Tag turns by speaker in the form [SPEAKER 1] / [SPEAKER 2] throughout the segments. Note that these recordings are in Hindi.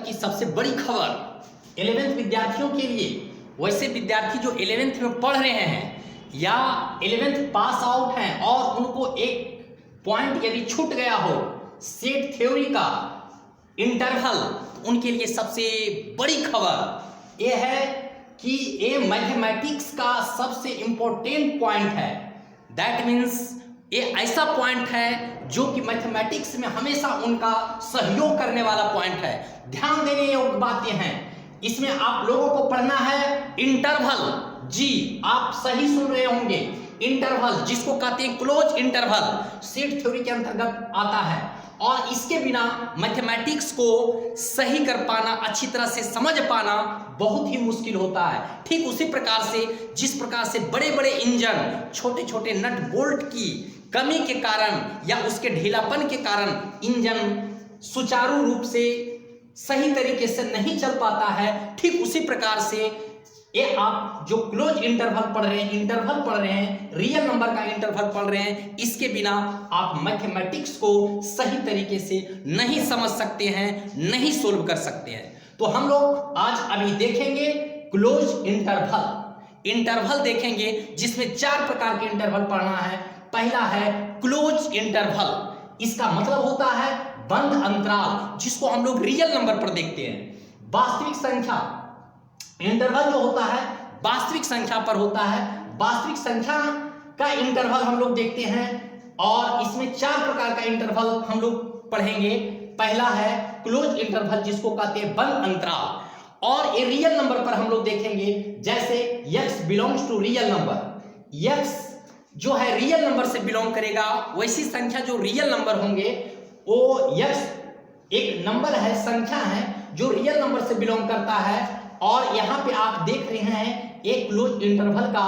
[SPEAKER 1] की सबसे बड़ी खबर 11th विद्यार्थियों के लिए। वैसे विद्यार्थी जो 11th में पढ़ रहे हैं या 11th पास आउट हैं और उनको एक पॉइंट यदि छूट गया हो सेट थ्योरी का इंटरवल, तो उनके लिए सबसे बड़ी खबर यह है कि ये मैथमेटिक्स का सबसे इंपॉर्टेंट पॉइंट है। दैट मीन्स ये ऐसा पॉइंट है जो कि मैथमेटिक्स में हमेशा उनका सहयोग करने वाला पॉइंट है। ध्यान देने योग्य बातें हैं। इसमें आप लोगों को पढ़ना है इंटरवल। जी, आप सही सुन रहे होंगे। इंटरवल जिसको कहते हैं क्लोज इंटरवल, सेट थ्योरी के अंतर्गत आता है और इसके बिना मैथमेटिक्स को सही कर पाना, अच्छी तरह से समझ पाना बहुत ही मुश्किल होता है। ठीक उसी प्रकार से जिस प्रकार से बड़े बड़े इंजन छोटे छोटे नट बोल्ट की कमी के कारण या उसके ढीलापन के कारण इंजन सुचारू रूप से सही तरीके से नहीं चल पाता है, ठीक उसी प्रकार से ये आप जो क्लोज इंटरवल पढ़ रहे हैं, इंटरवल पढ़ रहे हैं, रियल नंबर का इंटरवल पढ़ रहे हैं, इसके बिना आप मैथमेटिक्स को सही तरीके से नहीं समझ सकते हैं, नहीं सोल्व कर सकते हैं। तो हम लोग आज अभी देखेंगे क्लोज इंटरवल। इंटरवल देखेंगे जिसमें 4 प्रकार के इंटरवल पढ़ना है। पहला है क्लोज इंटरवल, इसका मतलब होता है बंद अंतराल, जिसको हम लोग रियल नंबर पर देखते हैं। वास्तविक संख्या इंटरवल जो होता है वास्तविक संख्या पर होता है। वास्तविक संख्या का इंटरवल हम लोग देखते हैं और इसमें 4 प्रकार का इंटरवल हम लोग पढ़ेंगे। पहला है क्लोज इंटरवल जिसको कहते हैं बंद अंतराल, और ये रियल नंबर पर हम लोग देखेंगे। जैसे x belongs to real number, x जो है रियल नंबर से बिलोंग करेगा, वैसी संख्या जो रियल नंबर होंगे वो x एक नंबर है, संख्या है जो रियल नंबर से बिलोंग करता है। और यहाँ पे आप देख रहे हैं एक क्लोज इंटरवल का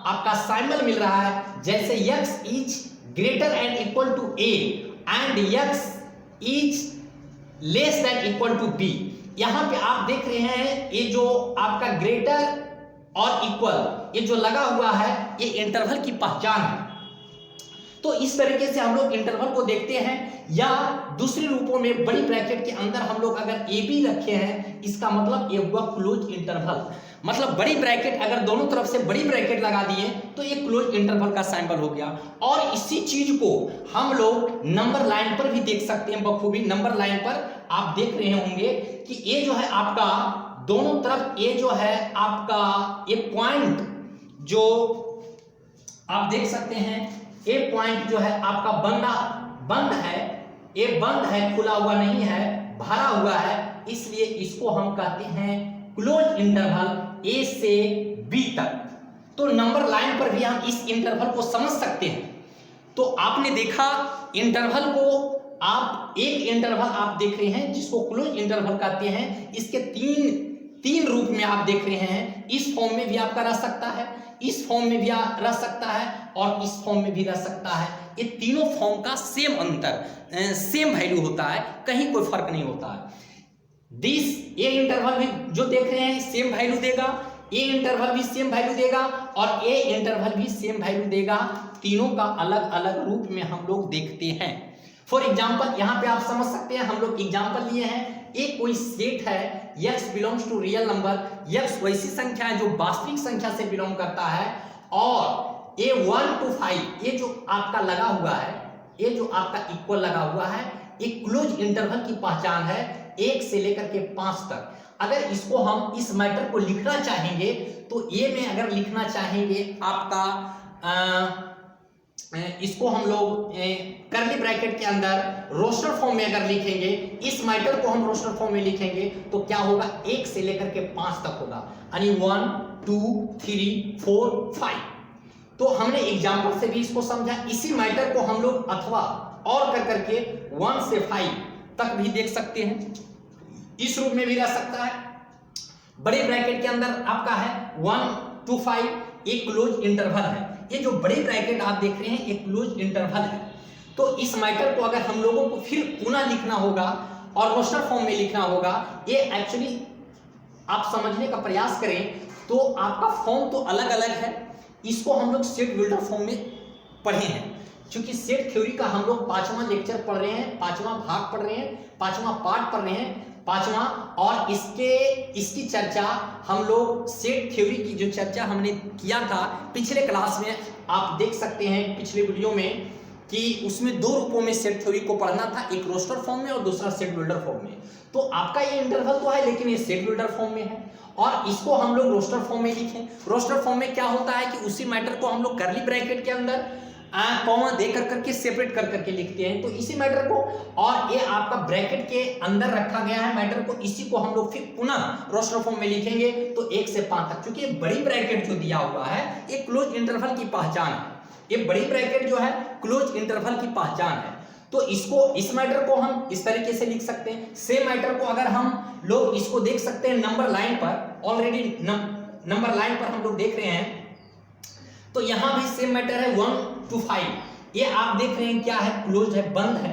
[SPEAKER 1] आपका साइंबल मिल रहा है। जैसे x is greater and equal to a and x is less than equal to b। यहाँ पे आप देख रहे हैं ये जो आपका ग्रेटर और इक्वल ये जो लगा हुआ है ये इंटरवल की पहचान है। तो इस तरीके से हम लोग इंटरवल को देखते हैं। या दूसरे रूपों में बड़ी ब्रैकेट के अंदर हम लोग अगर ए बी रखे हैं, इसका मतलब ये हुआ क्लोज इंटरवल। मतलब बड़ी ब्रैकेट अगर दोनों तरफ से बड़ी ब्रैकेट लगा दिए तो ये क्लोज इंटरवल का सिंबल हो गया। और इसी चीज को हम लोग नंबर लाइन पर भी देख सकते हैं बखूबी। नंबर लाइन पर आप देख रहे होंगे कि ये जो है आपका दोनों तरफ ये जो है आपका ये पॉइंट जो आप देख सकते हैं, ये पॉइंट जो है आपका बंद है, ये बंद है, खुला हुआ नहीं है, भरा हुआ है, इसलिए इसको हम कहते हैं क्लोज इंटरवल ए से बी तक। तो नंबर लाइन पर भी हम इस इंटरवल को समझ सकते हैं। तो आपने देखा इंटरवल को, आप एक इंटरवल आप देख रहे हैं जिसको क्लोज इंटरवल कहते हैं। इसके तीन रूप में आप देख रहे हैं। इस फॉर्म में भी आपका रह सकता है, इस फॉर्म में भी रह सकता है और इस फॉर्म में भी रह सकता है। ये तीनों फॉर्म का सेम अंतर, सेम वैल्यू होता है, कहीं कोई फर्क नहीं होता है। ये इंटरवल भी जो देख रहे हैं सेम वैल्यू देगा, ये इंटरवल भी सेम वैल्यू देगा और ये इंटरवल भी सेम वैल्यू देगा। तीनों का अलग अलग रूप में हम लोग देखते हैं। फॉर एग्जाम्पल यहाँ पे आप समझ सकते हैं, हम लोग एग्जाम्पल लिए हैं। एक कोई सेट है x belongs to real number, x वैसी संख्या है जो वास्तविक संख्या से बिलोंग करता है, और ये 1 to 5 ये जो आपका लगा हुआ है, ये जो आपका इक्वल लगा हुआ है, ये क्लोज इंटरवल की पहचान है 1 से लेकर के 5 तक। अगर इसको हम इस मैटर को लिखना चाहेंगे तो ये में अगर लिखना चाहेंगे आपका इसको हम लोग कर्ली ब्रैकेट के अंदर रोस्टर फॉर्म में अगर लिखेंगे, इस मैटर को हम रोस्टर फॉर्म में लिखेंगे तो क्या होगा, 1 से लेकर के 5 तक होगा, यानी 1 2 3 4 5। तो हमने एग्जाम्पल से भी इसको समझा। इसी मैटर को हम लोग अथवा और कर करके 1 से 5 तक भी देख सकते हैं, इस रूप में भी रह सकता है। बड़े ब्रैकेट के अंदर आपका है 1 to 5, एक क्लोज इंटरवल है। ये जो बड़े ब्रैकेट आप देख रहे हैं एक क्लोज इंटरवल है। तो इस मैटर को अगर हम लोगों को फिर पुनः लिखना होगा और रोस्टर फॉर्म में लिखना होगा, ये एक्चुअली आप समझने का प्रयास करें तो आपका फॉर्म तो अलग अलग है। इसको हम लोग सेट बिल्डर फॉर्म में पढ़े हैं, क्योंकि सेट थ्योरी का हम लोग 5वां लेक्चर पढ़ रहे हैं, 5वां भाग पढ़ रहे हैं, 5वां पार्ट पढ़ रहे हैं। पांचवा। और इसकी चर्चा हम लोग सेट थ्योरी की जो चर्चा हमने किया था पिछले क्लास में, आप देख सकते हैं पिछले वीडियो में कि उसमें दो रूपों में सेट थ्योरी को पढ़ना था, एक रोस्टर फॉर्म में और दूसरा सेट बिल्डर फॉर्म में। तो आपका ये इंटरवल तो है लेकिन ये सेट बिल्डर फॉर्म में है और इसको हम लोग रोस्टर फॉर्म में लिखें। रोस्टर फॉर्म में क्या होता है कि उसी मैटर को हम लोग कर्ली ब्रैकेट के अंदर कॉमा दे करके सेपरेट करके लिखते हैं। तो इसी मैटर को, और ये आपका ब्रैकेट के अंदर रखा गया है मैटर को, इसी को हम लोग फिर पुनः रोस्टर फॉर्म में लिखेंगे। तो 1 से 5 तक, क्योंकि बड़ी ब्रैकेट जो दिया हुआ है ये क्लोज इंटरवल की पहचान है, ये बड़ी ब्रैकेट जो है क्लोज इंटरवल की पहचान है। तो इसको, इस मैटर को हम इस तरीके से लिख सकते हैं। सेम मैटर को अगर हम लोग इसको देख सकते हैं नंबर लाइन पर, ऑलरेडी नंबर लाइन पर हम लोग देख रहे हैं, तो यहां भी सेम मैटर है 1 to 5। ये आप देख रहे हैं क्या है, क्लोज है, बंद है,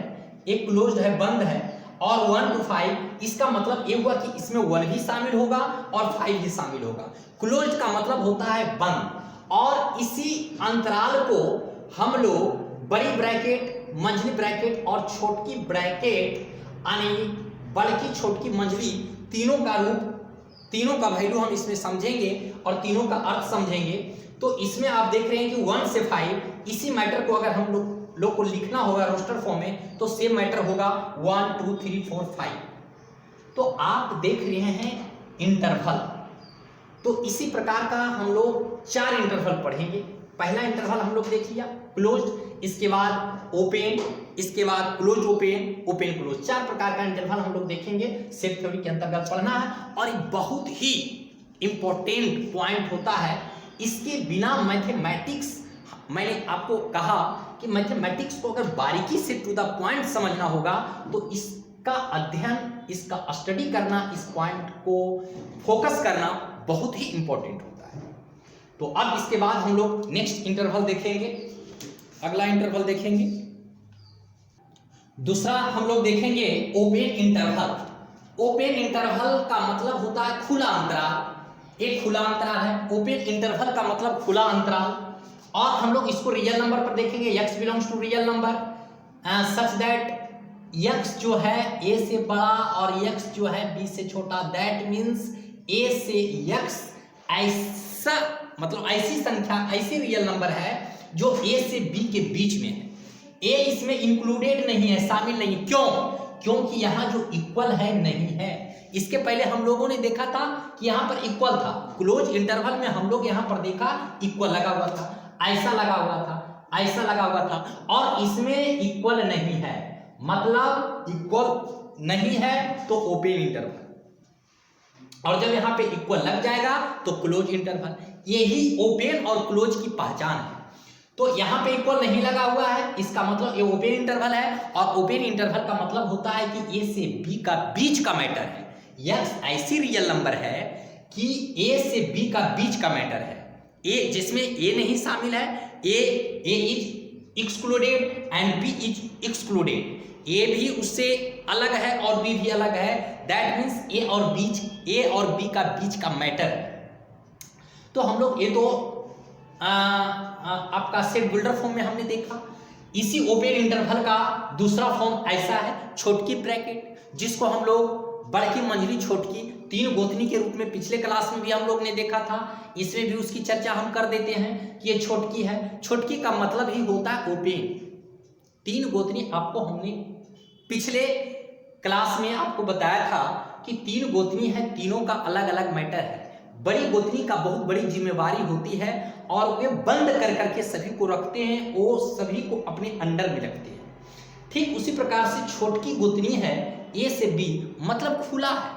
[SPEAKER 1] एक क्लोज है, बंद है, और 1 to 5 इसका मतलब ये हुआ कि इसमें 1 भी शामिल होगा और 5 भी शामिल होगा। क्लोज का मतलब होता है बंद, और इसी अंतराल को हम लोग बड़ी ब्रैकेट, मंझली ब्रैकेट और छोटकी ब्रैकेट यानी बड़ी छोटकी मंझली तीनों का रूप, तीनों का वैल्यू हम इसमें समझेंगे और तीनों का अर्थ समझेंगे। तो इसमें आप देख रहे हैं कि 1 से 5 इसी मैटर को अगर हम लोग को लिखना होगा रोस्टर फॉर्म में तो सेम मैटर होगा 1 2 3 4 5। तो आप देख रहे हैं इंटरवल। तो इसी प्रकार का हम लोग 4 इंटरवल पढ़ेंगे। पहला इंटरवल हम लोग देख लिया क्लोज, इसके बाद ओपन, इसके बाद क्लोज ओपन, ओपन क्लोज, 4 प्रकार का इंटरवल हम लोग देखेंगे। सेट थ्योरी के अंतर्गत पढ़ना है और एक बहुत ही इंपॉर्टेंट पॉइंट होता है, इसके बिना मैथमेटिक्स, मैंने आपको कहा कि मैथमेटिक्स को अगर बारीकी से टू द पॉइंट समझना होगा तो इसका अध्ययन, इसका स्टडी करना, इस पॉइंट को फोकस करना बहुत ही इंपॉर्टेंट होता है। तो अब इसके बाद हम लोग नेक्स्ट इंटरवल देखेंगे, अगला इंटरवल देखेंगे। दूसरा हम लोग देखेंगे ओपन इंटरवल। ओपन इंटरवल का मतलब होता है खुला अंतराल, एक खुला अंतराल है। ओपन इंटरवल का मतलब खुला अंतराल, और हम लोग इसको रियल नंबर पर देखेंगे। x belongs to real number such that x जो है a से बड़ा और x जो है b से छोटा, दैट मीन्स a से x ऐसा, मतलब ऐसी संख्या, ऐसी रियल नंबर है जो a से b के बीच में है। a इसमें इंक्लूडेड नहीं है, शामिल नहीं। क्यों? क्योंकि यहाँ जो इक्वल है नहीं है। इसके पहले हम लोगों ने देखा था कि यहाँ पर इक्वल था, क्लोज इंटरवल में हम लोग यहाँ पर देखा इक्वल लगा हुआ था, ऐसा लगा हुआ था, ऐसा लगा हुआ था, और इसमें इक्वल नहीं है, मतलब इक्वल नहीं है तो ओपन इंटरवल, और जब यहाँ पे इक्वल लग जाएगा तो क्लोज इंटरवल। यही ओपन और क्लोज की पहचान है। तो यहाँ पे इक्वल नहीं लगा हुआ है, इसका मतलब ये ओपन इंटरवल है, और ओपन इंटरवल का मतलब होता है कि ए से बी का बीच का मैटर है। यह ऐसी रियल नंबर है कि ए से बी का बीच का मैटर है, ए जिसमें ए नहीं शामिल है, A is excluded and B is excluded, A भी उससे अलग है और बी भी अलग है, दैट मीन्स ए और बी का बीच का मैटर। तो हम लोग ये तो आपका सेट बिल्डर फॉर्म में हमने देखा। इसी ओपन इंटरवल का दूसरा फॉर्म ऐसा है छोटकी ब्रैकेट, जिसको हम लोग बड़की मंझली छोटकी 3 गोतनी के रूप में पिछले क्लास में भी हम लोग ने देखा था, इसमें भी उसकी चर्चा हम कर देते हैं कि ये छोटकी है। छोटकी का मतलब ही होता है ओपन। 3 गोतनी आपको हमने पिछले क्लास में आपको बताया था कि 3 गोतनी है, तीनों का अलग अलग मैटर है। बड़ी गोतनी का बहुत बड़ी जिम्मेवारी होती है और वे बंद कर करके सभी को रखते हैं, वो सभी को अपने अंडर में रखते हैं। ठीक उसी प्रकार से छोटकी गोतनी है ए से बी, मतलब खुला है,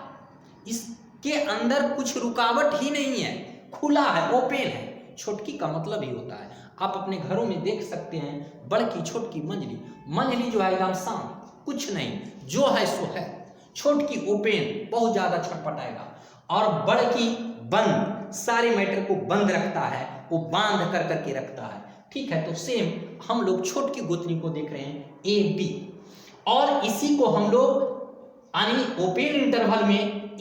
[SPEAKER 1] इसके अंदर कुछ रुकावट ही नहीं है, खुला है, ओपन है। छोटकी का मतलब ही होता है, आप अपने घरों में देख सकते हैं बड़की छोटकी मंझली, मंझली जो है एकदम शांत, कुछ नहीं, जो है सो है। छोटकी ओपन, बहुत ज्यादा छटपटाएगा, और बड़की बंद, सारे मैटर को बंद रखता है, वो बांध कर करके रखता है। ठीक है, तो सेम हम लोग छोटकी गोतनी को देख रहे हैं ए बी, और इसी को हम लोग यानी ओपन इंटरवल में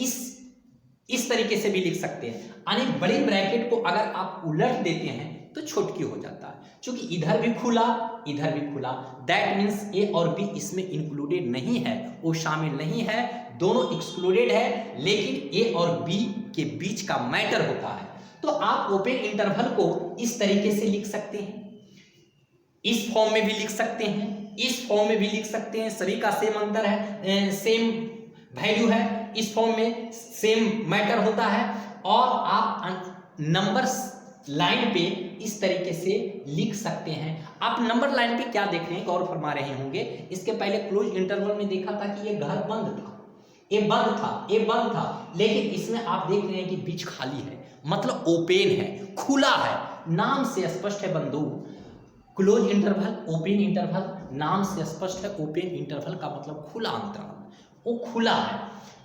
[SPEAKER 1] इस तरीके से भी लिख सकते हैं। यानी बड़ी ब्रैकेट को अगर आप उलट देते हैं तो छोटकी हो जाता है। क्योंकि इधर भी खुला इधर भी खुला, दैट मीन्स ए और बी इसमें इंक्लूडेड नहीं है, वो शामिल नहीं है, दोनों एक्सक्लूडेड है, लेकिन ए और बी के बीच का मैटर होता है। तो आप ओपन इंटरवल को इस तरीके से लिख सकते हैं, इस फॉर्म में भी लिख सकते हैं, इस फॉर्म में भी लिख सकते हैं, सभी का सेम अंतर है, सेम वैल्यू है, इस फॉर्म में सेम मैटर होता है। और आप नंबर्स लाइन पे इस तरीके से लिख सकते हैं। आप नंबर लाइन पे क्या देख रहे हैं, गौर फरमा रहे होंगे, इसके पहले क्लोज इंटरवल में देखा था कि ये घर बंद था, ये बंद था, ये बंद था, लेकिन इसमें आप देख रहे हैं कि बीच खाली है, मतलब ओपन है, खुला है। नाम से स्पष्ट है बंधु, क्लोज इंटरवल, ओपन इंटरवल, नाम से स्पष्ट है ओपन इंटरवल का मतलब खुला अंतराल, वो खुला है,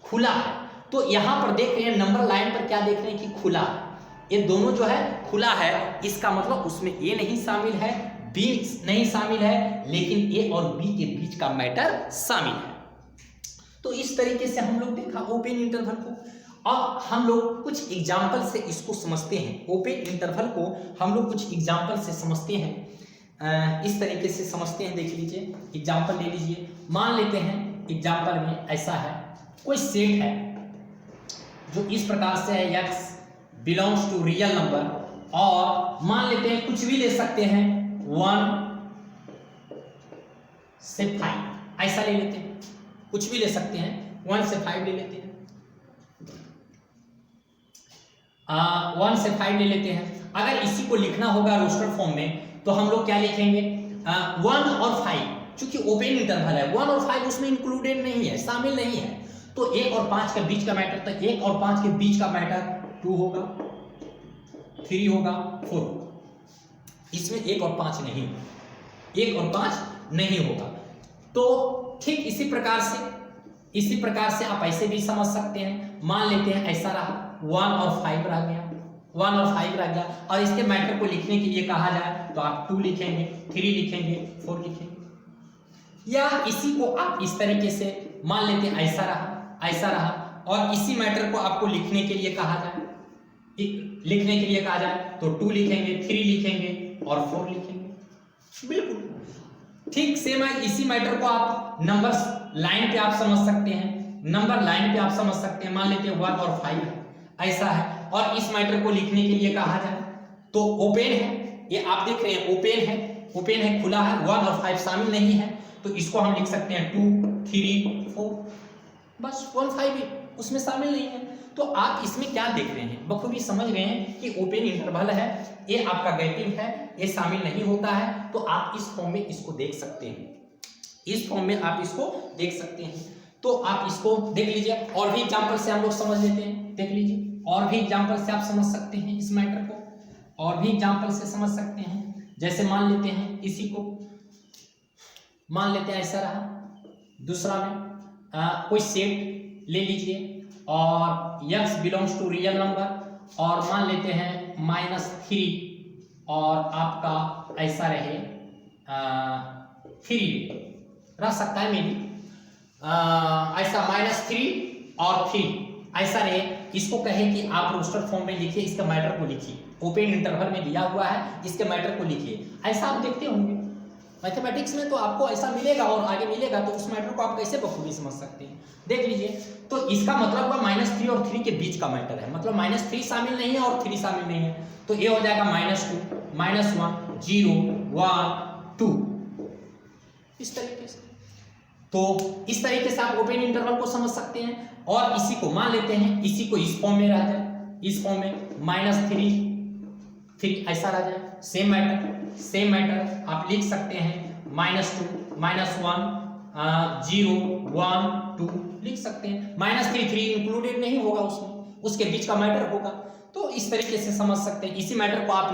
[SPEAKER 1] खुला है। तो यहां पर देख रहे हैं नंबर लाइन पर क्या देख रहे हैं कि खुला है, ये दोनों जो है खुला है, इसका मतलब उसमें ए नहीं शामिल है, बी नहीं शामिल है, लेकिन ए और बी के बीच का मैटर शामिल है। तो इस तरीके से हम लोग देखा ओपन इंटरवल को। अब हम लोग कुछ एग्जाम्पल से इसको समझते हैं, ओपन इंटरवल को हम लोग कुछ एग्जाम्पल से समझते हैं, इस तरीके से समझते हैं। देख लीजिए, एग्जाम्पल ले लीजिए। मान लेते हैं एग्जाम्पल में ऐसा है, कोई सेट है जो इस प्रकार से है, x belongs to real number, और मान लेते हैं कुछ भी ले सकते हैं 1 से 5, ऐसा ले लेते हैं, कुछ भी ले सकते हैं, 1 से 5 ले लेते हैं, 1 से 5 ले लेते हैं। अगर इसी को लिखना होगा रोस्टर फॉर्म में तो हम लोग क्या लिखेंगे, 1 और 5, चूंकि ओपन इंटरवल है, 1 और 5 उसमें इंक्लूडेड नहीं है, शामिल नहीं है, तो 1 और 5 के बीच का मैटर, तो 1 और 5 के बीच का मैटर 2 होगा, 3 होगा, 4 होगा। इसमें 1 और 5 नहीं, 1 और 5 नहीं होगा। तो ठीक इसी प्रकार से आप ऐसे भी समझ सकते हैं। मान लेते हैं ऐसा रहा, 1 और 5 रह गया, 1 और 5 रह गया, और इसके मैटर को लिखने के लिए कहा जाए तो आप 2 लिखेंगे, 3 लिखेंगे, 4 लिखेंगे। या इसी को आप इस तरीके से मान लेते हैं ऐसा रहा, ऐसा रहा, और इसी मैटर को आपको लिखने के लिए कहा जाए, तो 2 लिखेंगे, 3 लिखेंगे और 4 लिखेंगे। बिल्कुल ठीक सेम है। इसी मैटर को आप नंबर्स लाइन पे आप समझ सकते हैं, नंबर लाइन पे आप समझ सकते हैं। मान लेते हैं 1 और 5 ऐसा है, और इस मैटर को लिखने के लिए कहा जाए तो ओपन है, ये आप देख रहे हैं ओपन है, खुला है, 1 और 5 शामिल नहीं है, तो इसको हम लिख सकते हैं 2, 3, 4, बस 1, 5 उसमें शामिल नहीं है। तो आप इसमें क्या देख रहे हैं, बखूबी समझ गए हैं कि ओपन इंटरवल है, ये आपका गैपिंग है, ये शामिल नहीं होता है। तो आप इस फॉर्म में इसको देख सकते हैं, इस फॉर्म में आप इसको देख सकते हैं। तो आप इसको देख लीजिए, और भी एग्जाम्पल से हम लोग समझ लेते हैं। देख लीजिए, और भी एग्जाम्पल से आप समझ सकते हैं इस मैटर को, और भी एग्जाम्पल से समझ सकते हैं। जैसे मान लेते हैं इसी को, मान लेते हैं ऐसा रहा, दूसरा में कोई सेट ले लीजिए, और x belongs to real number, और मान लेते हैं -3, और आपका ऐसा रहे 3 रह सकता है, मे बी ऐसा -3 और 3 ऐसा रहे। इसको कहे कि आप रोस्टर फॉर्म में लिखिए, इसका मैटर को लिखिए, ओपन इंटरवल में दिया हुआ है, इसके मैटर को लिखिए। ऐसा आप देखते होंगे मैथमेटिक्स में, तो आपको ऐसा मिलेगा और आगे मिलेगा, तो उस मैटर को आप कैसे बखूबी समझ सकते हैं। देख लीजिए, तो इसका मतलब हुआ -3 और 3 के बीच का मैटर है, मतलब -3 शामिल नहीं है और 3 शामिल नहीं है, तो ये हो जाएगा -2, -1, 0, 1, 2, इस तरीके से। तो इस तरीके से आप ओपन इंटरवल को समझ सकते हैं। और इसी को मान लेते हैं, इसी को इस फॉर्म में रह जाए, इस फॉर्म में -3 ऐसा रह जाए, सेम मैटर आप लिख सकते हैं, -2, -1, 0, 1, 2 लिख सकते हैं। -3 इंक्लूडेड नहीं होगा उसमें, उसके बीच का मैटर होगा। तो इस तरीके से समझ सकते हैं। इसी मैटर को आप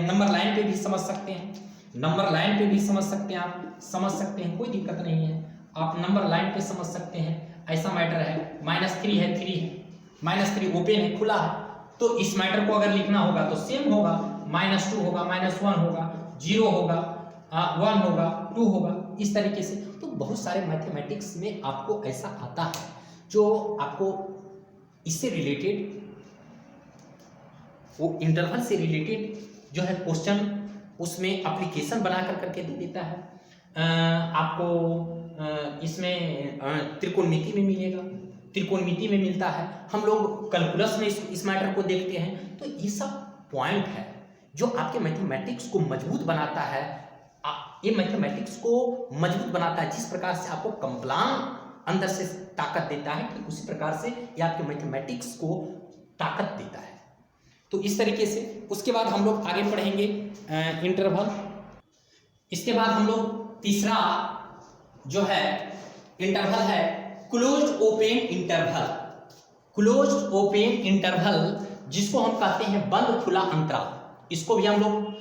[SPEAKER 1] नंबर लाइन पे भी समझ सकते हैं, नंबर लाइन पे भी समझ सकते हैं, आप समझ सकते हैं, कोई दिक्कत नहीं है, आप नंबर लाइन पे समझ सकते हैं। ऐसा मैटर है, -3 है, 3 है, -3 ओपन है, खुला है, तो इस मैटर को अगर लिखना होगा तो सेम होगा, -2 होगा, -1 होगा, 0 होगा, 1 होगा, 2 होगा, इस तरीके से। तो बहुत सारे मैथमेटिक्स में आपको ऐसा आता है जो आपको इससे रिलेटेड, वो इंटरवल से रिलेटेड जो है क्वेश्चन उसमें एप्लीकेशन बना करके दे देता है। आपको इसमें त्रिकोणमिति में मिलेगा, त्रिकोणमिति में मिलता है। हम लोग कैलकुलस में इस मैटर को देखते हैं। तो ये सब पॉइंट है जो आपके मैथमेटिक्स को मजबूत बनाता है। ये मैथमेटिक्स को मजबूत बनाता है, जिस प्रकार से आपको कंप्लान अंदर से ताकत देता है, कि उसी प्रकार से ये आपके मैथमेटिक्स को ताकत देता है। तो इस तरीके से उसके बाद हम लोग आगे पढ़ेंगे इंटरवल। इसके बाद हम लोग तीसरा जो है इंटरवल है closed open interval. Closed open interval जिसको हम कहते हैं बंद खुला अंतराल, इसको भी हम लोग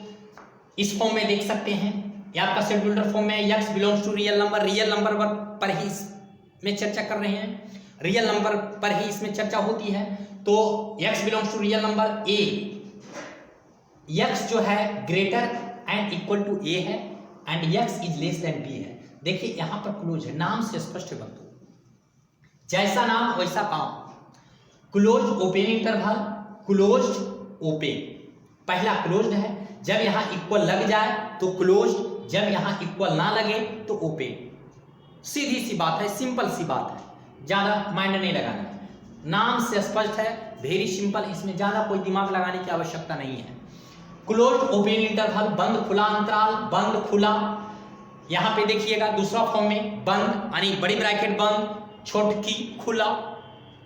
[SPEAKER 1] इस फॉर्म में देख सकते हैं। ये आपका सेट बिल्डर फॉर्म में x belongs to real number पर ही इसमें चर्चा कर रहे हैं, रियल नंबर पर ही इसमें चर्चा होती है। तो x belongs to real number a, x जो है greater and equal to a है and x is less than b है। देखिए यहां पर क्लोज है, नाम से स्पष्ट है बंधु, जैसा नाम वैसा काम। Closed open interval, closed open, पहला क्लोज्ड है, जब यहां इक्वल लग जाए तो क्लोज्ड, जब यहां इक्वल ना लगे तो ओपन। सीधी सी बात है, सिंपल सी बात है, ज्यादा माइंड नहीं लगाना है, नाम से स्पष्ट है, वेरी सिंपल, इसमें ज्यादा कोई दिमाग लगाने की आवश्यकता नहीं है। क्लोज्ड ओपन इंटरवल, बंद खुला अंतराल, बंद खुला। यहां पे देखिएगा दूसरा फॉर्म में बंद यानी बड़ी ब्रैकेट बंद, छोटकी खुला।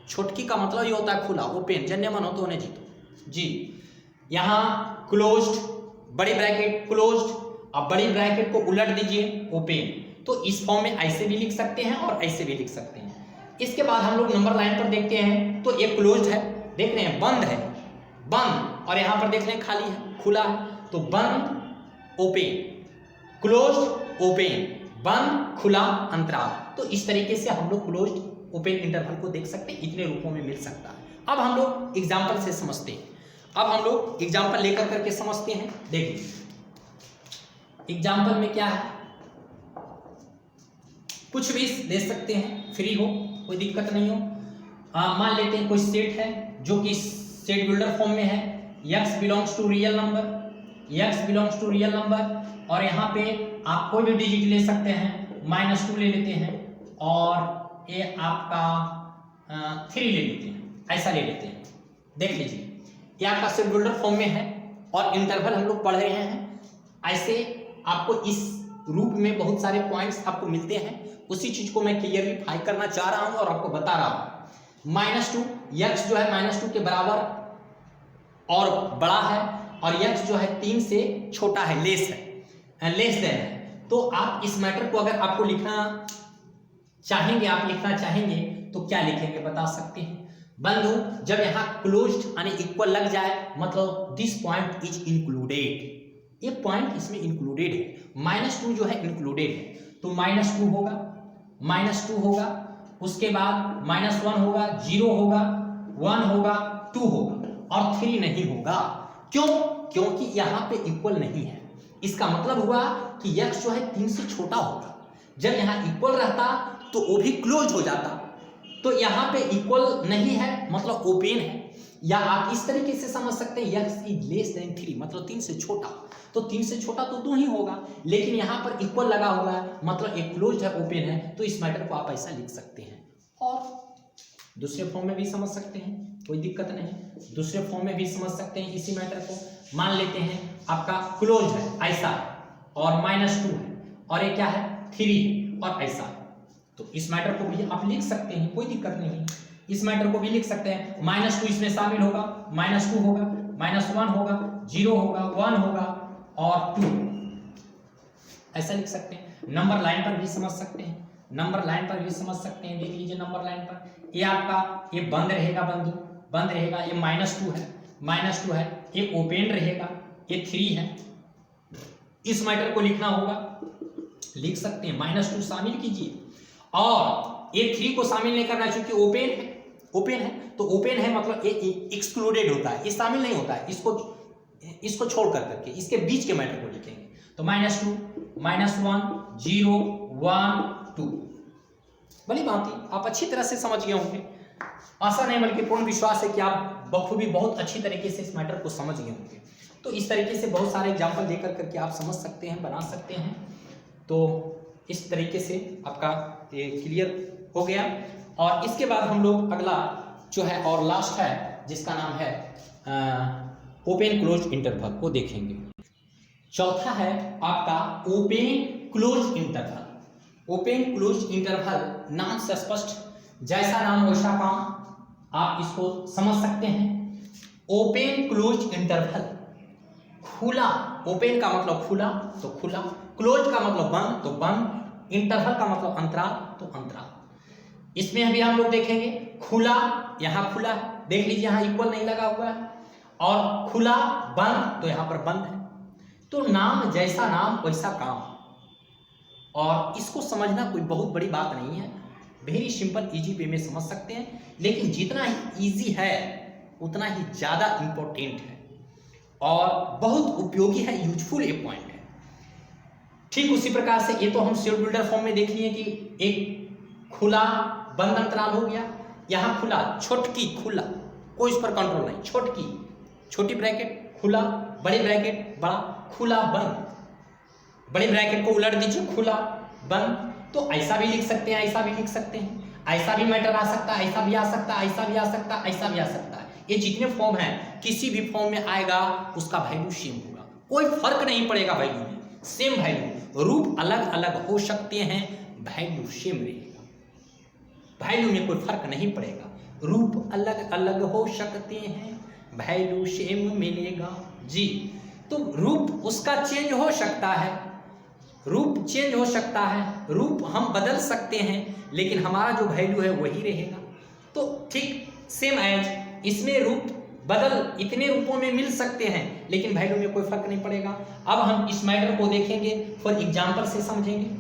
[SPEAKER 1] छोटकी का मतलब ये होता है खुला, ओपन, जन्य मन हो तो उन्हें जीतो जी। यहां क्लोज्ड, बड़ी ब्रैकेट क्लोज्ड, अब बड़ी ब्रैकेट को उलट दीजिए ओपन। तो इस फॉर्म में ऐसे भी लिख सकते हैं और ऐसे भी लिख सकते हैं। इसके बाद हम लोग नंबर लाइन पर देखते हैं, तो ये क्लोज्ड है, देख रहे हैं, बंद है, बंद, और यहां पर देख रहे हैं खाली है, खुला है। तो बंद ओपन, क्लोज्ड ओपन, बंद खुला अंतराल। तो इस तरीके से हम लोग क्लोज्ड ओपन इंटरवल को देख सकते हैं, इतने रूपों में मिल सकता है। अब हम लोग एग्जाम्पल से समझते हैं, अब हम लोग एग्जाम्पल लेकर करके समझते हैं। देखिए एग्जाम्पल में क्या है, कुछ भी दे सकते हैं, फ्री हो, कोई दिक्कत नहीं हो। मान लेते हैं कोई सेट है जो कि सेट बिल्डर फॉर्म में है, x belongs to real number, x belongs to real number, और यहाँ पे आप कोई भी डिजिट ले सकते हैं, -2 ले लेते हैं, और ये आपका 3 ले लेते हैं, ऐसा ले लेते हैं। देख लीजिए ये आपका सेट बिल्डर फॉर्म में है और इंटरवल हम लोग पढ़ रहे हैं। ऐसे आपको इस रूप में बहुत सारे पॉइंट्स आपको मिलते हैं, उसी चीज को मैं क्लियरली करना चाह रहा हूं और आपको बता रहा हूं। -2, x जो है -2 के बराबर और बड़ा है, और x जो है 3 से छोटा है, लेस है, लेस देन है। तो आप इस मैटर को अगर आपको लिखना चाहेंगे, आप लिखना चाहेंगे तो क्या लिखेंगे बता सकते हैं बंधु? जब यहाँ क्लोज्ड यानी इक्वल लग जाए, मतलब दिस पॉइंट इज इंक्लूडेड, ये पॉइंट इसमें इंक्लूडेड है। -2 जो है इंक्लूडेड है, तो -2 होगा, -2 होगा, उसके बाद -1 होगा, 0 होगा, 1 होगा, 2 होगा, और 3 नहीं होगा। क्यों? क्योंकि यहाँ पे इक्वल नहीं है। इसका मतलब हुआ कि x जो है 3 से छोटा होगा। जब यहाँ इक्वल रहता तो वो भी क्लोज हो जाता, तो यहाँ पे इक्वल नहीं है मतलब ओपन है। या आप इस तरीके से समझ सकते हैं x इज लेस देन 3, मतलब 3 से छोटा, तो 3 से छोटा तो 2 ही होगा, लेकिन यहाँ पर इक्वल लगा हुआ है, मतलब एक क्लोज है, ओपन है। तो इस मैटर को आप ऐसा लिख सकते हैं, और दूसरे फॉर्म में भी समझ सकते हैं, कोई दिक्कत नहीं। दूसरे फॉर्म में भी समझ सकते हैं इसी मैटर को। मान लेते हैं आपका क्लोज है ऐसा, और -2 है, और ये क्या है 3 है, और ऐसा। तो इस मैटर को भी आप लिख सकते हैं, कोई दिक्कत नहीं। इस मैटर को भी लिख सकते हैं, -2 इसमें शामिल होगा, -2 होगा, -1 होगा, 0 होगा, 1 होगा, और 2, ऐसा लिख सकते हैं। नंबर लाइन पर भी समझ सकते हैं, नंबर लाइन पर भी समझ सकते हैं। देख लीजिए नंबर लाइन पर ये आपका ये बंद रहेगा बंधु, बंद रहेगा, ये -2 है, -2 है, ये ओपन रहेगा, ये 3 है। इस मैटर को लिखना होगा, लिख सकते हैं, -2 शामिल कीजिए, और ये 3 को शामिल नहीं करना क्योंकि ओपन है, ओपन है, तो ओपन है मतलब ये एक्सक्लूडेड होता है, ये शामिल नहीं होता है। इसको छोड़ करके इसके बीच के मैटर को लिखेंगे, तो -2, -1, 0, 1, 2। भली भांति आप अच्छी तरह से समझ गए होंगे। आशा नहीं बल्कि पूर्ण विश्वास है कि आप बखूबी बहुत अच्छी तरीके से इस मैटर को समझ गए होंगे। तो इस तरीके से बहुत सारे एग्जाम्पल देकर करके आप समझ सकते हैं, बना सकते हैं। तो इस तरीके से आपका ये क्लियर हो गया। और इसके बाद हम लोग अगला जो है और लास्ट है जिसका नाम है ओपन क्लोज इंटरवल को देखेंगे। चौथा है आपका open close interval. Open close interval नाम से स्पष्ट, जैसा नाम वैसा काम, आप इसको समझ सकते हैं। ओपन क्लोज इंटरवल, खुला, ओपन का मतलब खुला तो खुला, क्लोज का मतलब बंद तो बंद, इंटरवल का मतलब अंतराल तो अंतराल। इसमें अभी हम लोग देखेंगे खुला, यहाँ खुला है, देख लीजिए यहाँ इक्वल नहीं लगा हुआ है, और खुला बंद तो यहाँ पर बंद है। तो नाम जैसा नाम वैसा काम, और इसको समझना कोई बहुत बड़ी बात नहीं है, वेरी सिंपल इजी वे में समझ सकते हैं। लेकिन जितना ही इजी है उतना ही ज़्यादा इम्पोर्टेंट है और बहुत उपयोगी है, यूजफुल एक पॉइंट है। ठीक उसी प्रकार से ये तो हम शेड बिल्डर फॉर्म में देख लिए कि एक खुला बंद अंतराल हो गया, यहाँ खुला छोटकी खुला, कोई इस पर कंट्रोल नहीं, छोटकी छोटी ब्रैकेट खुला, बड़ी ब्रैकेट बड़ा, खुला बंद, बड़ी ब्रैकेट को उलट दीजिए खुला बंद। तो ऐसा भी लिख सकते हैं, ऐसा भी लिख सकते हैं, ऐसा भी मैटर आ सकता है, ऐसा भी आ सकता है, ऐसा भी आ सकता है, ऐसा भी आ सकता है। ये जितने फॉर्म हैं किसी भी फॉर्म में आएगा उसका वैल्यू सेम होगा, कोई फर्क नहीं पड़ेगा वैल्यू में, सेम वैल्यू। रूप अलग अलग हो सकते हैं, वैल्यू सेम रहेगा, वैल्यू में कोई फर्क नहीं पड़ेगा। रूप अलग अलग हो सकते हैं, वैल्यू सेम मिलेगा जी। तो रूप उसका चेंज हो सकता है, रूप चेंज हो सकता है, रूप हम बदल सकते हैं, लेकिन हमारा जो वैल्यू है वही रहेगा। तो ठीक सेम एज इसमें रूप बदल इतने रूपों में मिल सकते हैं, लेकिन वैल्यू में कोई फर्क नहीं पड़ेगा। अब हम इस मैटर को देखेंगे, फॉर एग्जाम्पल से समझेंगे,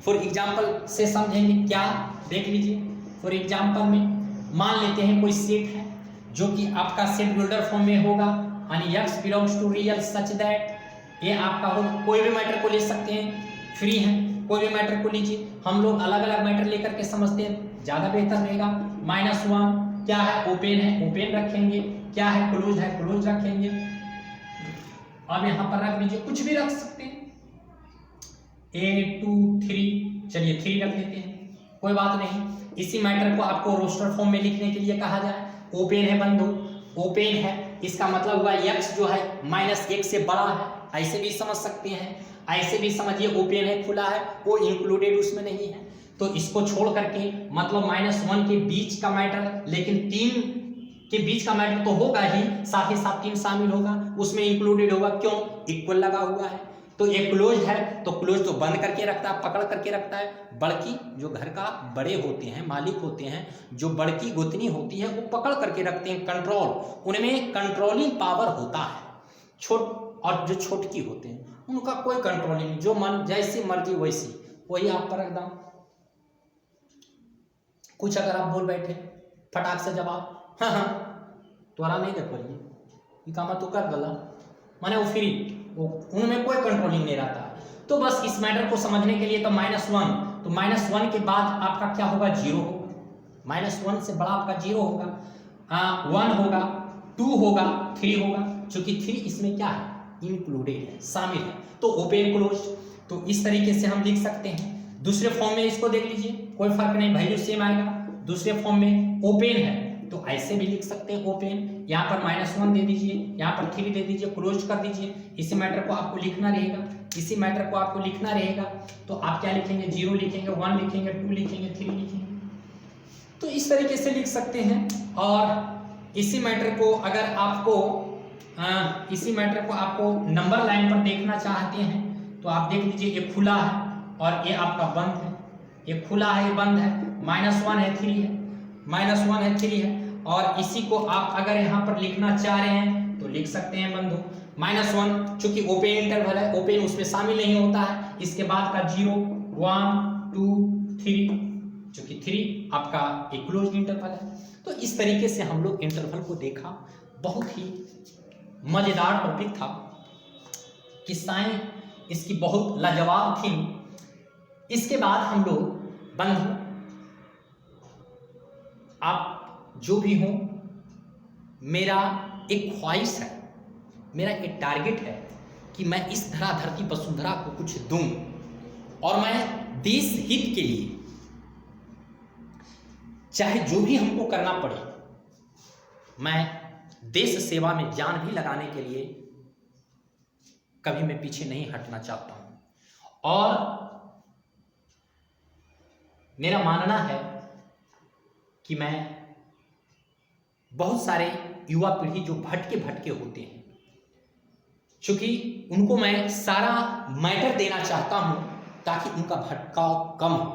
[SPEAKER 1] फॉर एग्जाम्पल से समझेंगे। क्या देख लीजिए, फॉर एग्जाम्पल में मान लेते हैं कोई सेट है जो कि आपका सेट बिल्डर फॉर्म में होगा, यानी x belongs to real such that, ये आपका हो, कोई भी मैटर को ले सकते हैं, फ्री है, कोई भी मैटर को लीजिए। हम लोग अलग अलग मैटर लेकर के समझते हैं, ज़्यादा बेहतर रहेगा। -1 क्या है, ओपन है, ओपन रखेंगे, क्या है, क्लोज है, क्लोज रखेंगे। अब यहाँ पर रख लीजिए, कुछ भी रख सकते हैं, 1 2 3, चलिए 3 रख लेते हैं, कोई बात नहीं। इसी मैटर को आपको रोस्टर फॉर्म में लिखने के लिए कहा जाए, ओपन है बंधु, ओपन है, इसका मतलब हुआ x जो है -1 से बड़ा है, ऐसे भी समझ सकते हैं, ऐसे भी समझिए ओपन है, खुला है, वो इंक्लूडेड उसमें नहीं है। तो इसको छोड़ करके मतलब -1 के बीच का मैटर, लेकिन 3 के बीच का मैटर तो होगा ही, साथ ही साथ 3 शामिल होगा, उसमें इंक्लूडेड होगा, क्यों, इक्वल लगा हुआ है। तो ये क्लोज है, तो क्लोज तो बंद करके रखता है, पकड़ करके रखता है। बड़की जो घर का बड़े होते हैं, मालिक होते हैं, जो बड़की गोतनी होती है, वो पकड़ करके रखते हैं, कंट्रोल, उनमें कंट्रोलिंग पावर होता है। छोट और जो छोटकी होते हैं उनका कोई कंट्रोलिंग नहीं, जो मन जैसी मर्जी वैसी, वही आप पर एकदम कुछ अगर आप बोल बैठे फटाक से जवाब, हाँ हाँ तोरा नहीं देख पाइए, ये काम तो कर गला, माने वो फ्री, वो उनमें कोई कंट्रोलिंग नहीं रहता। तो बस इस मैटर को समझने के लिए तो -1, तो -1 के बाद आपका क्या होगा, 0 होगा, -1 से बड़ा आपका 0 होगा, 1 होगा, 2 होगा, 3 होगा, चूंकि 3 इसमें क्या है, इंक्लूडेड है, शामिल है, तो ओपन क्लोज। तो इस तरीके से हम लिख सकते हैं। दूसरे फॉर्म में इसको देख लीजिए, कोई फर्क नहीं, वैल्यू सेम आएगा। दूसरे फॉर्म में ओपन है तो ऐसे भी लिख सकते हैं, ओपन, यहाँ पर -1 दे दीजिए, यहाँ पर 3 दे दीजिए, क्लोज कर दीजिए। इसी मैटर को आपको लिखना रहेगा, इसी मैटर को आपको लिखना रहेगा, तो आप क्या लिखेंगे, 0 लिखेंगे, 1 लिखेंगे, 2 लिखेंगे, 3 लिखेंगे। तो इस तरीके से लिख सकते हैं। और इसी मैटर को अगर आपको इसी मैटर को आपको नंबर लाइन पर देखना चाहते हैं तो आप देख लीजिए, ये खुला है और ये आपका बंद है, ये खुला है, ये बंद है, -1 है, 3 है, -1 है, 3 है। और इसी को आप अगर यहाँ पर लिखना चाह रहे हैं तो लिख सकते हैं बंधु, -1 चूंकि ओपन इंटरवल है, ओपन उसमें शामिल नहीं होता है, इसके बाद का 0 1 2 3, चूंकि 3 आपका एक क्लोज इंटरवल है। तो इस तरीके से हम लोग इंटरवल को देखा, बहुत ही मजेदार टॉपिक था, किस्साएं इसकी बहुत लाजवाब थी। इसके बाद हम लोग बंधु, आप जो भी हो, मेरा एक ख्वाहिश है, मेरा एक टारगेट है कि मैं इस धराधरती वसुंधरा को कुछ दूं और मैं देश हित के लिए चाहे जो भी हमको करना पड़े, मैं देश सेवा में जान भी लगाने के लिए कभी मैं पीछे नहीं हटना चाहता हूं। और मेरा मानना है कि मैं बहुत सारे युवा पीढ़ी जो भटके होते हैं, क्योंकि उनको मैं सारा मैटर देना चाहता हूं ताकि उनका भटकाव कम हो।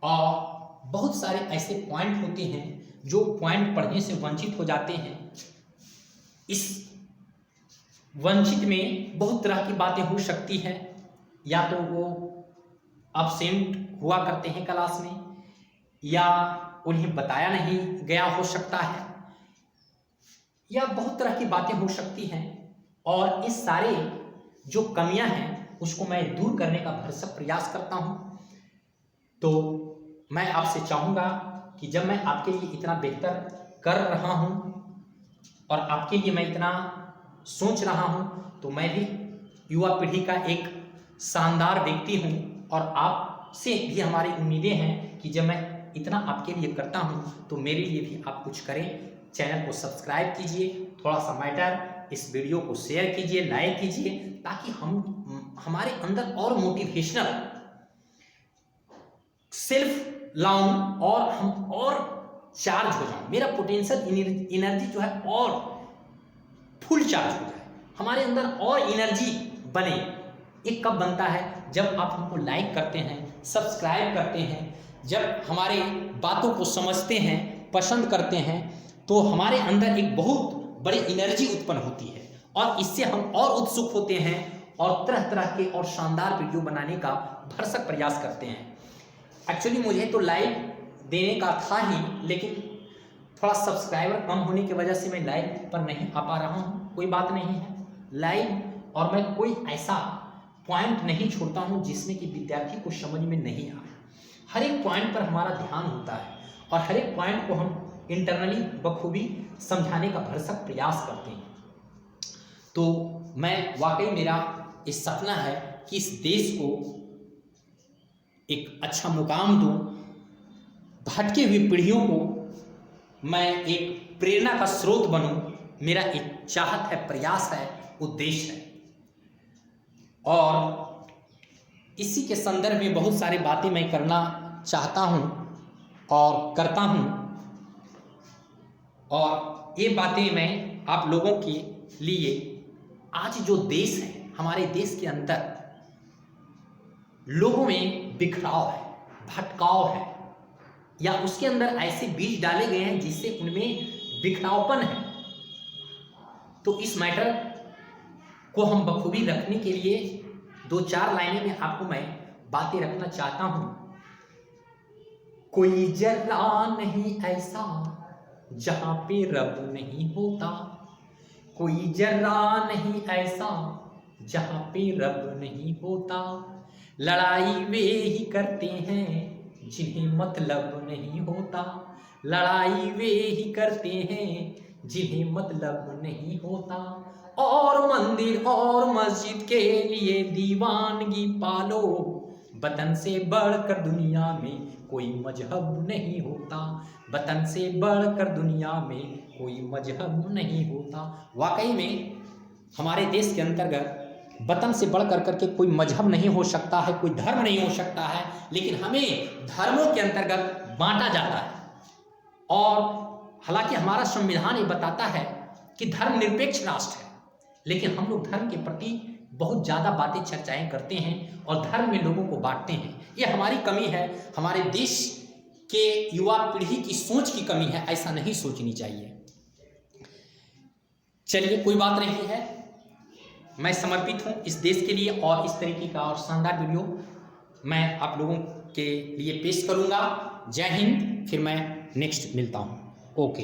[SPEAKER 1] और बहुत सारे ऐसे पॉइंट होते हैं जो पॉइंट पढ़ने से वंचित हो जाते हैं। इस वंचित में बहुत तरह की बातें हो सकती हैं, या तो वो अब्सेंट हुआ करते हैं क्लास में, या उन्हें बताया नहीं गया हो सकता है, या बहुत तरह की बातें हो सकती हैं। और इस सारे जो कमियां हैं उसको मैं दूर करने का भरसक प्रयास करता हूं। तो मैं आपसे चाहूँगा कि जब मैं आपके लिए इतना बेहतर कर रहा हूँ और आपके लिए मैं इतना सोच रहा हूँ, तो मैं भी युवा पीढ़ी का एक शानदार व्यक्ति हूँ और आपसे भी हमारी उम्मीदें हैं कि जब मैं इतना आपके लिए करता हूँ तो मेरे लिए भी आप कुछ करें। चैनल को सब्सक्राइब कीजिए, थोड़ा सा मैटर इस वीडियो को शेयर कीजिए, लाइक कीजिए, ताकि हमारे अंदर और मोटिवेशनल सेल्फ लाऊं और हम और चार्ज हो जाऊं, मेरा पोटेंशियल एनर्जी जो है और फुल चार्ज हो जाए, हमारे अंदर और एनर्जी बने। ये कब बनता है? जब आप हमको लाइक करते हैं, सब्सक्राइब करते हैं, जब हमारे बातों को समझते हैं, पसंद करते हैं, तो हमारे अंदर एक बहुत बड़ी एनर्जी उत्पन्न होती है और इससे हम और उत्सुक होते हैं और तरह तरह के और शानदार वीडियो बनाने का भरसक प्रयास करते हैं। एक्चुअली मुझे तो लाइव देने का था ही, लेकिन थोड़ा सब्सक्राइबर कम होने की वजह से मैं लाइव पर नहीं आ पा रहा हूँ। कोई बात नहीं है, लाइव और मैं कोई ऐसा पॉइंट नहीं छोड़ता हूँ जिसमें कि विद्यार्थी को समझ में नहीं आए। हर एक पॉइंट पर हमारा ध्यान होता है और हर एक पॉइंट को हम इंटरनली बखूबी समझाने का भरसक प्रयास करते हैं। तो मैं वाकई मेरा इस सपना है कि इस देश को एक अच्छा मुकाम दूं, भटके हुई पीढ़ियों को मैं एक प्रेरणा का स्रोत बनूं। मेरा एक चाहत है, प्रयास है, उद्देश्य है। और इसी के संदर्भ में बहुत सारी बातें मैं करना चाहता हूं और करता हूं, और ये बातें मैं आप लोगों के लिए, आज जो देश है, हमारे देश के अंदर लोगों में बिखराव है, भटकाव है, या उसके अंदर ऐसे बीज डाले गए हैं जिससे उनमें बिखरावपन है। तो इस मैटर को हम बखूबी रखने के लिए 2-4 लाइनें में आपको मैं बातें रखना चाहता हूं। कोई जर्रा नहीं ऐसा जहां पे रब नहीं होता, कोई जर्रा नहीं ऐसा जहां पे रब नहीं होता, लड़ाई वे ही करते हैं जिन्हें मतलब नहीं होता, लड़ाई वे ही करते हैं जिन्हें मतलब नहीं होता, और मंदिर और मस्जिद के लिए दीवानगी पालो, वतन से बढ़कर दुनिया में कोई मजहब नहीं होता, वतन से बढ़कर दुनिया में कोई मजहब नहीं होता। वाकई में हमारे देश के अंतर्गत वतन से बढ़ कर के कोई मजहब नहीं हो सकता है, कोई धर्म नहीं हो सकता है, लेकिन हमें धर्मों के अंतर्गत बांटा जाता है। और हालांकि हमारा संविधान ये बताता है कि धर्म निरपेक्ष राष्ट्र है, लेकिन हम लोग धर्म के प्रति बहुत ज़्यादा बातें चर्चाएं करते हैं और धर्म में लोगों को बांटते हैं। ये हमारी कमी है, हमारे देश के युवा पीढ़ी की सोच की कमी है, ऐसा नहीं सोचनी चाहिए। चलिए, कोई बात नहीं है, मैं समर्पित हूँ इस देश के लिए और इस तरीके का और शानदार वीडियो मैं आप लोगों के लिए पेश करूँगा। जय हिंद। फिर मैं नेक्स्ट मिलता हूँ। ओके।